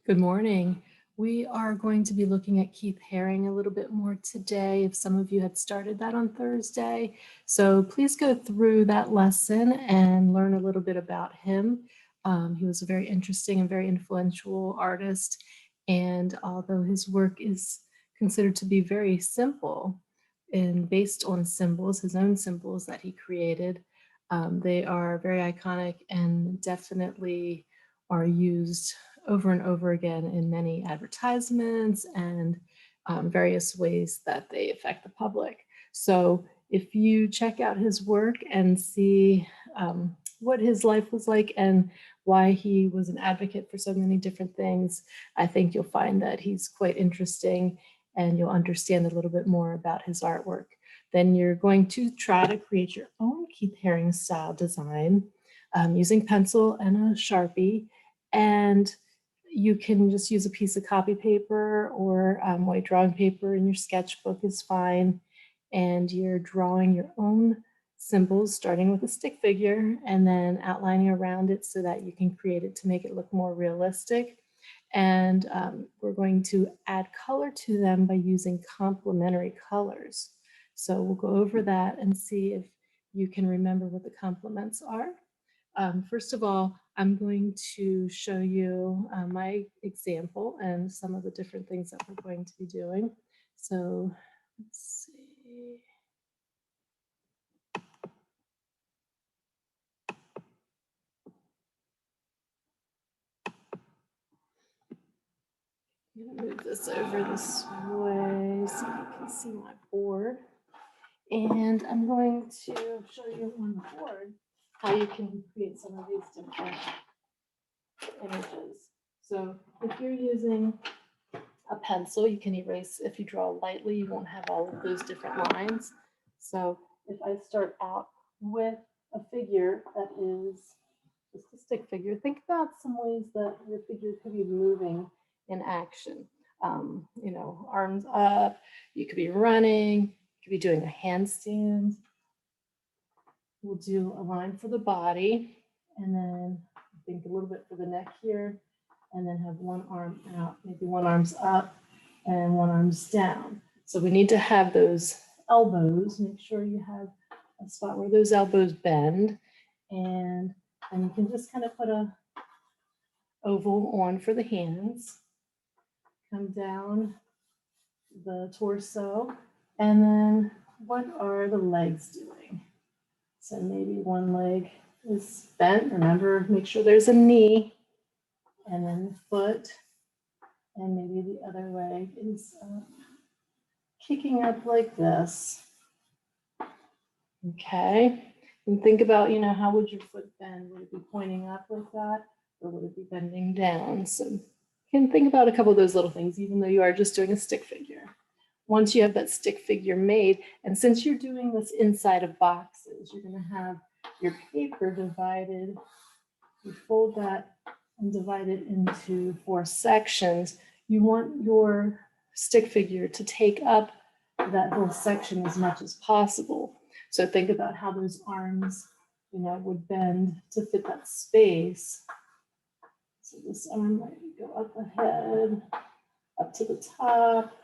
Good morning. We are going to be looking at Keith Haring a little bit more today, if some of you had started that on Thursday. So please go through that lesson and learn a little bit about him. He was a very interesting and very influential artist, and although his work is considered to be very simple and based on symbols, his own symbols that he created, they are very iconic and definitely are used over and over again in many advertisements and various ways that they affect the public. So if you check out his work and see what his life was like and why he was an advocate for so many different things, I think you'll find that he's quite interesting and you'll understand a little bit more about his artwork. Then you're going to try to create your own Keith Haring style design using pencil and a Sharpie. And you can just use a piece of copy paper or white drawing paper in your sketchbook is fine. And you're drawing your own symbols, starting with a stick figure and then outlining around it so that you can create it to make it look more realistic. And we're going to add color to them by using complementary colors. So we'll go over that and see if you can remember what the complements are. First of all, I'm going to show you my example and some of the different things that we're going to be doing. So let's see. I'm going to move this over this way so you can see my board. And I'm going to show you on the board how you can create some of these different images. So if you're using a pencil, you can erase. If you draw lightly, you won't have all of those different lines. So if I start out with a figure that is just a stick figure, think about some ways that your figure could be moving in action. You know, arms up, you could be running, you could be doing a handstand. We'll do a line for the body, and then think a little bit for the neck here, and then have one arm out, maybe one arm's up and one arm's down. So we need to have those elbows, make sure you have a spot where those elbows bend, and then you can just kind of put a oval on for the hands, come down the torso, and then what are the legs doing? So maybe one leg is bent. Remember, make sure there's a knee, and then the foot, and maybe the other leg is kicking up like this. Okay, and think about, you know, how would your foot bend? Would it be pointing up like that, or would it be bending down? So you can think about a couple of those little things, even though you are just doing a stick figure. Once you have that stick figure made, and since you're doing this inside of boxes, you're going to have your paper divided. You fold that and divide it into 4 sections. You want your stick figure to take up that whole section as much as possible. So think about how those arms, you know, would bend to fit that space. So this arm might go up ahead, up to the top,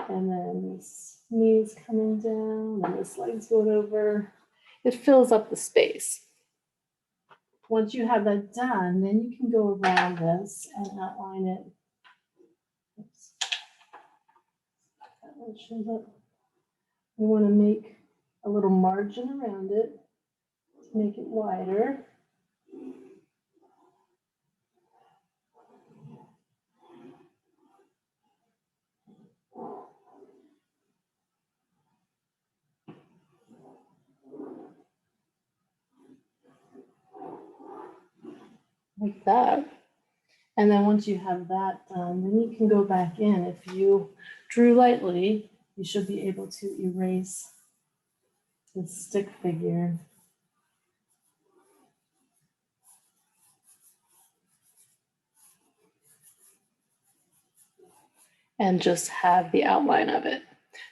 and then this knee's coming down, and this leg's going over. It fills up the space. Once you have that done, then you can go around this and outline it. Oops. That one shows up. We want to make a little margin around it to make it wider. Like that. And then once you have that done, then you can go back in. If you drew lightly, you should be able to erase the stick figure. And just have the outline of it.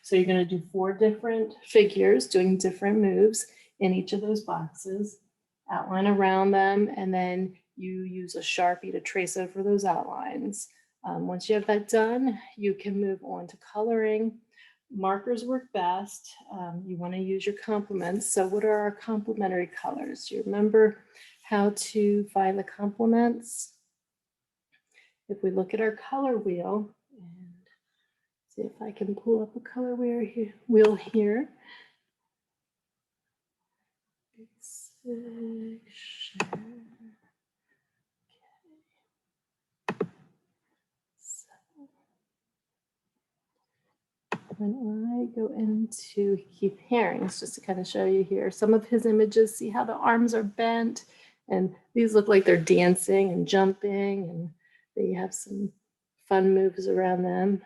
So you're going to do 4 different figures doing different moves in each of those boxes, outline around them, and then you use a Sharpie to trace over those outlines. Once you have that done, you can move on to coloring. Markers work best. You want to use your complements. So what are our complementary colors? Do you remember how to find the complements? If we look at our color wheel and see if I can pull up a color wheel here. When I go into Keith Haring's, just to kind of show you here, some of his images, see how the arms are bent, and these look like they're dancing and jumping, and they have some fun moves around them.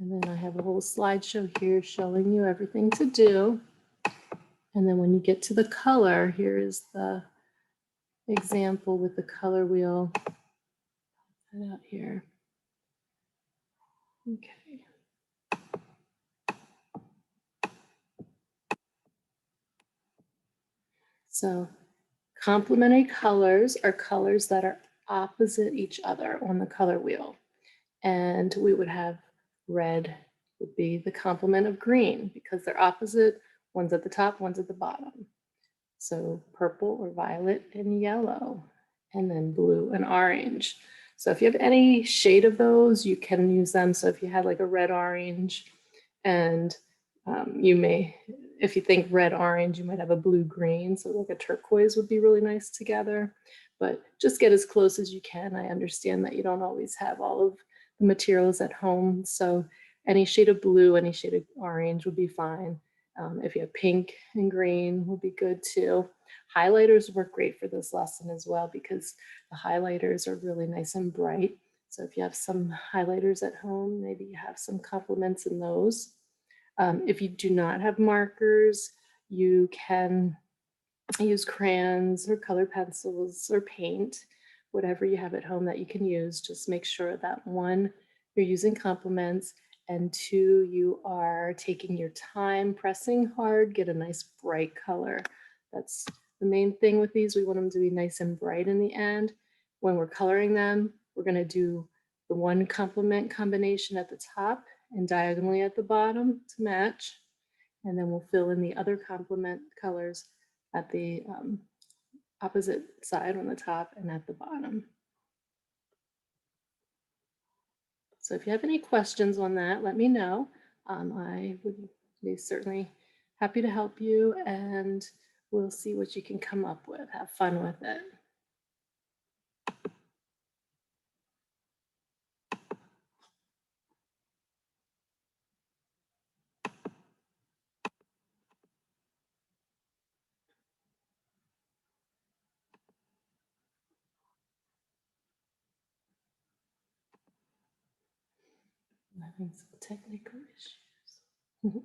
And then I have a whole slideshow here showing you everything to do. And then when you get to the color, here is the example with the color wheel. Put it out here. Okay. So complementary colors are colors that are opposite each other on the color wheel. And we would have red would be the complement of green because they're opposite. One's at the top, one's at the bottom. So purple or violet and yellow, and then blue and orange. So if you have any shade of those, you can use them. So if you had like a red orange, and you may, if you think red orange, you might have a blue green. So like a turquoise would be really nice together. But just get as close as you can. I understand that you don't always have all of the materials at home. So any shade of blue, any shade of orange would be fine. If you have pink and green would be good too. Highlighters work great for this lesson as well because the highlighters are really nice and bright. So if you have some highlighters at home, maybe you have some complements in those. If you do not have markers, you can use crayons or color pencils or paint, whatever you have at home that you can use. Just make sure that one, you're using complements, and two, you are taking your time, pressing hard, get a nice bright color. That's the main thing with these. We want them to be nice and bright in the end. When we're coloring them, we're going to do the one complement combination at the top and diagonally at the bottom to match. And then we'll fill in the other complement colors at the opposite side on the top and at the bottom. So if you have any questions on that, let me know. I would be certainly happy to help you, and we'll see what you can come up with. Have fun with it. I'm having some technical issues.